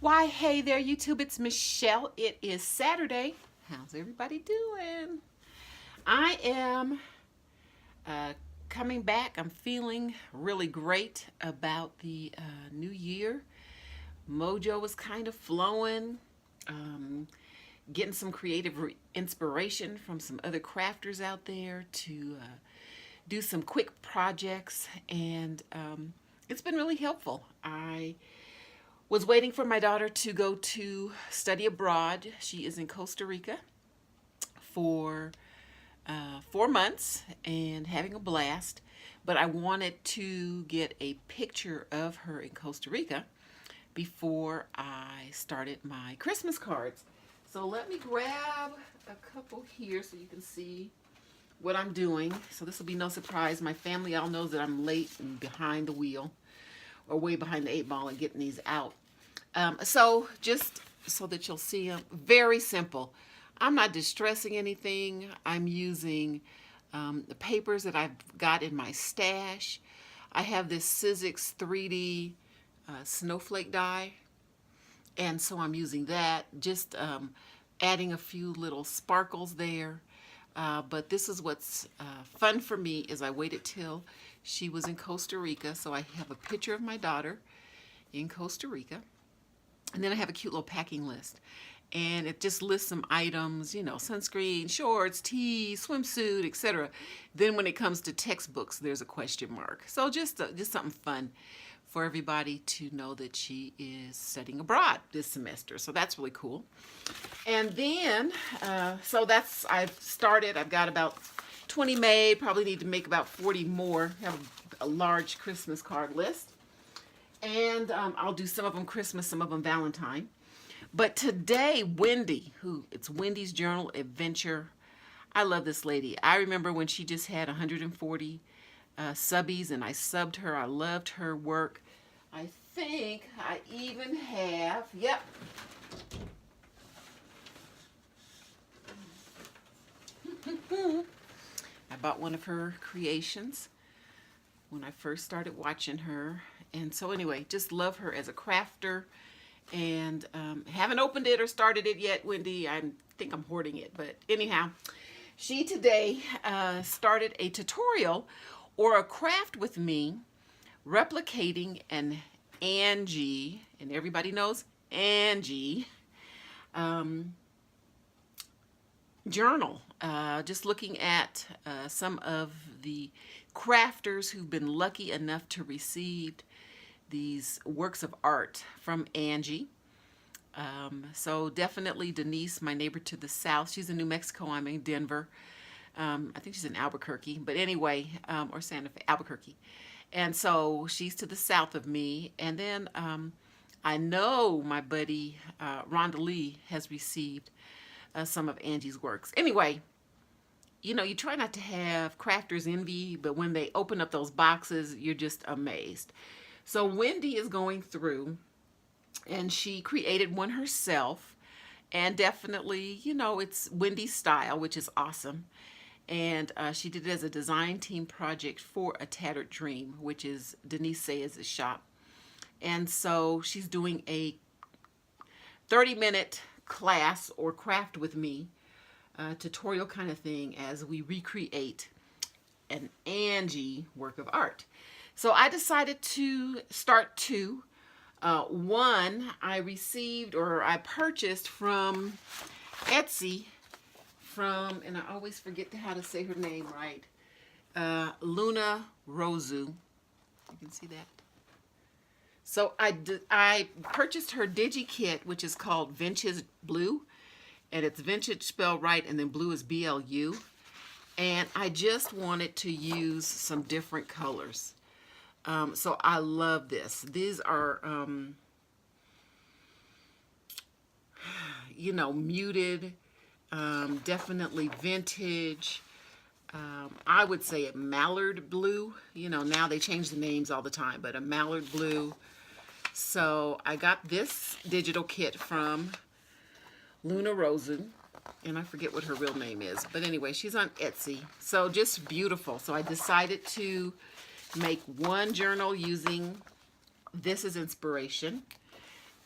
Why, hey there, YouTube. It's Michelle. It is Saturday. How's everybody doing? I am uh, coming back. I'm feeling really great about the new year. Mojo was kind of flowing. Um, Getting some creative inspiration from some other crafters out there to do some quick projects, and it's been really helpful. I was waiting for my daughter to go to study abroad. She is in Costa Rica for 4 months and having a blast. But I wanted to get a picture of her in Costa Rica before I started my Christmas cards. So let me grab a couple here so you can see what I'm doing. So this will be no surprise. My family all knows that I'm late and behind the wheel, or way behind the 8 ball, and getting these out. So just so that you'll see them, very simple. I'm not distressing anything. I'm using the papers that I've got in my stash. I have this Sizzix 3D snowflake die, and so I'm using that, just adding a few little sparkles there. But this is what's fun for me is I waited till she was in Costa Rica, so I have a picture of my daughter in Costa Rica. And then I have a cute little packing list. And it just lists some items, you know, sunscreen, shorts, tees, swimsuit, etc. Then when it comes to textbooks, there's a question mark. So just something fun for everybody to know that she is studying abroad this semester. So that's really cool. And then, so that's, I've got about 20 made, probably need to make about 40 more. Have a large Christmas card list. And I'll do some of them Christmas, some of them Valentine. But today, Wendy, it's Wendy's Journal Adventure. I love this lady. I remember when she just had 140 subbies, and I subbed her. I loved her work. I think I even have, yep. I bought one of her creations when I first started watching her. And so anyway, just love her as a crafter, and haven't opened it or started it yet, Wendy. I think I'm hoarding it, but anyhow, she today started a tutorial or a craft with me replicating an Angie, and everybody knows Angie, journal. Just looking at some of the crafters who've been lucky enough to receive these works of art from Angie. So definitely Denise, my neighbor to the south. She's in New Mexico. I'm in Denver. I think she's in Albuquerque, but anyway, or Santa Fe, Albuquerque. And so she's to the south of me. And then I know my buddy Rhonda Lee has received some of Angie's works. Anyway, you know, you try not to have crafters envy, but when they open up those boxes, you're just amazed. So Wendy is going through, and she created one herself, and definitely, you know, it's Wendy's style, which is awesome. And she did it as a design team project for A Tattered Dream, which is Denise Sayers' shop. And so she's doing a 30-minute class or craft with me, tutorial kind of thing, as we recreate an Angie work of art. So I decided to start two. One I received, or I purchased from Etsy, from, and I always forget how to say her name right, Luna Rosu. You can see that. So I purchased her Digi Kit, which is called Vintage Blue, and it's vintage spelled right, and then blue is BLU. And I just wanted to use some different colors. So I love this. These are, you know, muted, definitely vintage. I would say a mallard blue. You know, now they change the names all the time, but a mallard blue. So I got this digital kit from Luna Rosen, and I forget what her real name is. But anyway, she's on Etsy. So just beautiful. So I decided to make one journal using this as inspiration.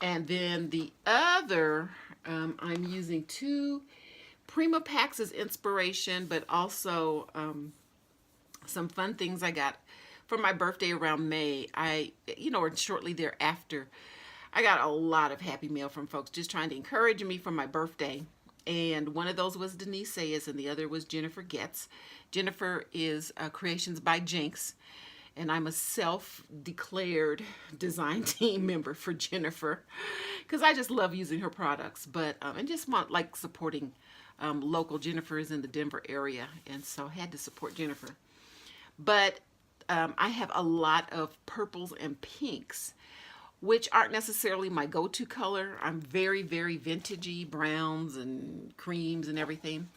And then the other, I'm using two Prima packs as inspiration, but also some fun things I got for my birthday around May. Or shortly thereafter, I got a lot of happy mail from folks just trying to encourage me for my birthday. And one of those was Denise Sayers, and the other was Jennifer Getz. Jennifer is Creations by Jinx, and I'm a self-declared design team member for Jennifer because I just love using her products, but and just want like supporting local. Jennifer is in the Denver area, and so I had to support Jennifer. But I have a lot of purples and pinks, which aren't necessarily my go-to color. I'm very, very vintagey, browns and creams and everything.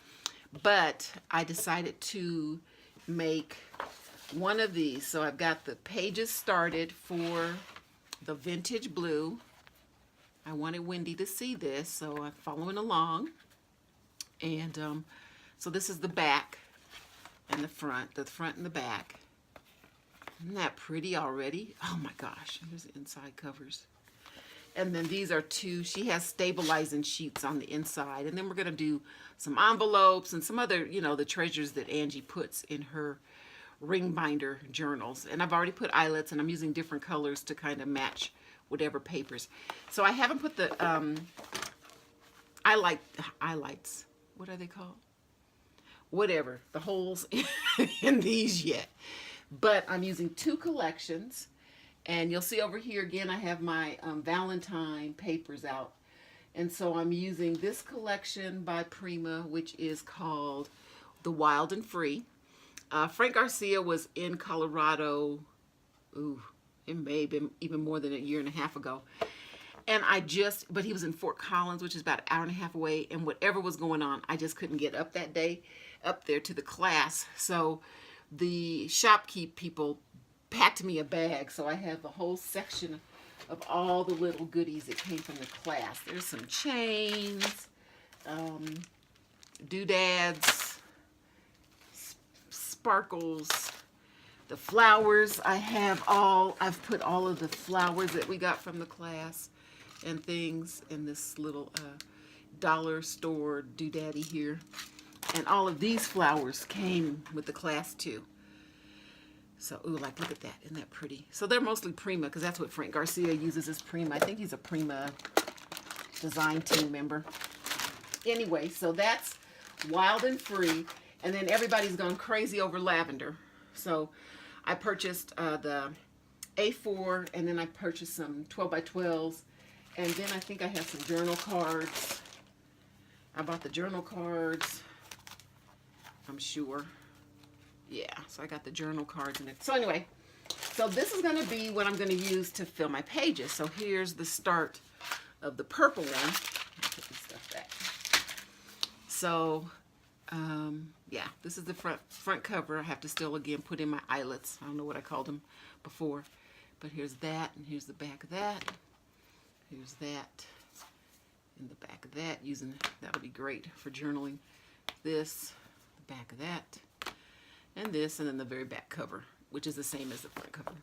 But I decided to make one of these. So I've got the pages started for the vintage blue. I wanted Wendy to see this, so I'm following along. And so this is the back and the front and the back. Isn't that pretty already? Oh my gosh, here's the inside covers. And then these are two, she has stabilizing sheets on the inside. And then we're gonna do some envelopes and some other, the treasures that Angie puts in her ring binder journals. And I've already put eyelets, and I'm using different colors to kind of match whatever papers. So I haven't put the highlights, what are they called? Whatever, the holes in these yet. But I'm using two collections, and you'll see over here again I have my Valentine papers out, and so I'm using this collection by Prima, which is called The Wild and Free. Frank Garcia was in Colorado, it may have been even more than a year and a half ago, and but he was in Fort Collins, which is about an hour and a half away, and whatever was going on, I just couldn't get up that day up there to the class. So the shopkeep people packed me a bag, so I have the whole section of all the little goodies that came from the class. There's some chains, doodads, sparkles, the flowers. I've put all of the flowers that we got from the class and things in this little dollar store doodaddy here. And all of these flowers came with the class too. So, look at that. Isn't that pretty? So they're mostly Prima, because that's what Frank Garcia uses as Prima. I think he's a Prima design team member. Anyway, so that's Wild and Free. And then everybody's gone crazy over lavender. So I purchased the A4, and then I purchased some 12x12s. And then I think I have some journal cards. I bought the journal cards, I'm sure. Yeah, so I got the journal cards in it. So anyway, so this is going to be what I'm going to use to fill my pages. So here's the start of the purple one. I'll put this stuff back. So, yeah, this is the front cover. I have to still, again, put in my eyelets. I don't know what I called them before. But here's that, and here's the back of that. Here's that, and the back of that. That'll be great for journaling. This, the back of that, and this, and then the very back cover, which is the same as the front cover,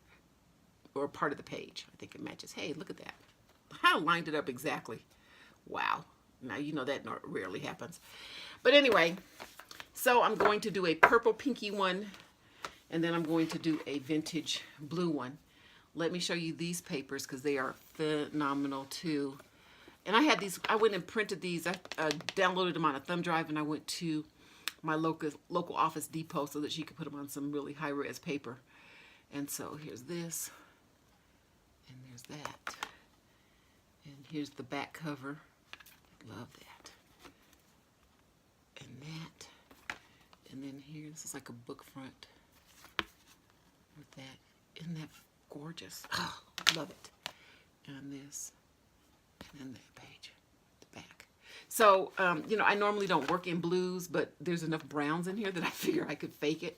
or part of the page. I think it matches. Hey, look at that. I lined it up exactly. Wow. Now, that rarely happens. But anyway, so I'm going to do a purple pinky one, and then I'm going to do a vintage blue one. Let me show you these papers, because they are phenomenal too. And I had these, I went and printed these. I downloaded them on a thumb drive, and I went to my local Office Depot so that she could put them on some really high-res paper. And so here's this, and there's that. And here's the back cover. Love that. And that. And then here, this is like a book front with that. Isn't that gorgeous? Oh, love it. And this. And then that page, the back. So, I normally don't work in blues, but there's enough browns in here that I figure I could fake it.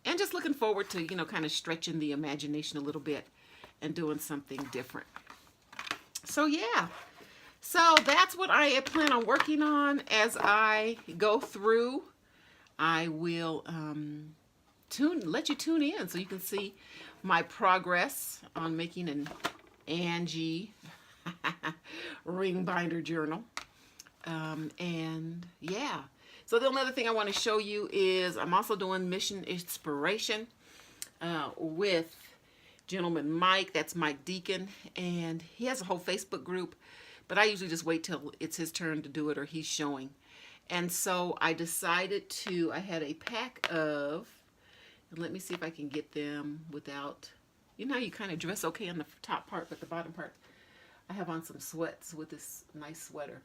And just looking forward to, kind of stretching the imagination a little bit and doing something different. So, yeah. So, that's what I plan on working on as I go through. I will let you tune in so you can see my progress on making an Angie ring binder journal. And yeah. So the only other thing I want to show you is I'm also doing Mission Inspiration with gentleman Mike. That's Mike Deacon. And he has a whole Facebook group. But I usually just wait till it's his turn to do it or he's showing. And so I decided I had a pack of, and let me see if I can get them without, you know, you kind of dress okay on the top part, but the bottom part, I have on some sweats with this nice sweater.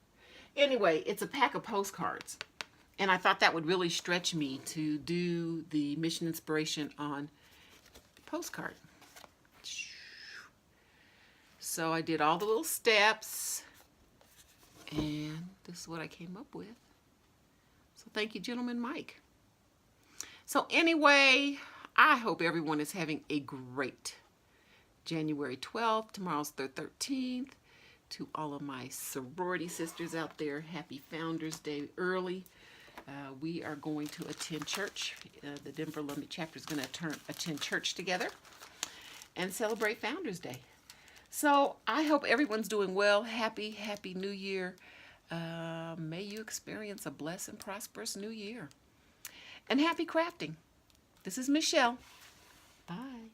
Anyway, it's a pack of postcards. And I thought that would really stretch me to do the Mission Inspiration on postcard. So I did all the little steps. And this is what I came up with. So thank you, gentleman Mike. So anyway, I hope everyone is having a great January 12th. Tomorrow's the 13th. To all of my sorority sisters out there, happy Founders Day early. We are going to attend church. The Denver London chapter is going to attend church together and celebrate Founders Day. So I hope everyone's doing well. Happy New Year. May you experience a blessed and prosperous new year. And happy crafting. This is Michelle. Bye.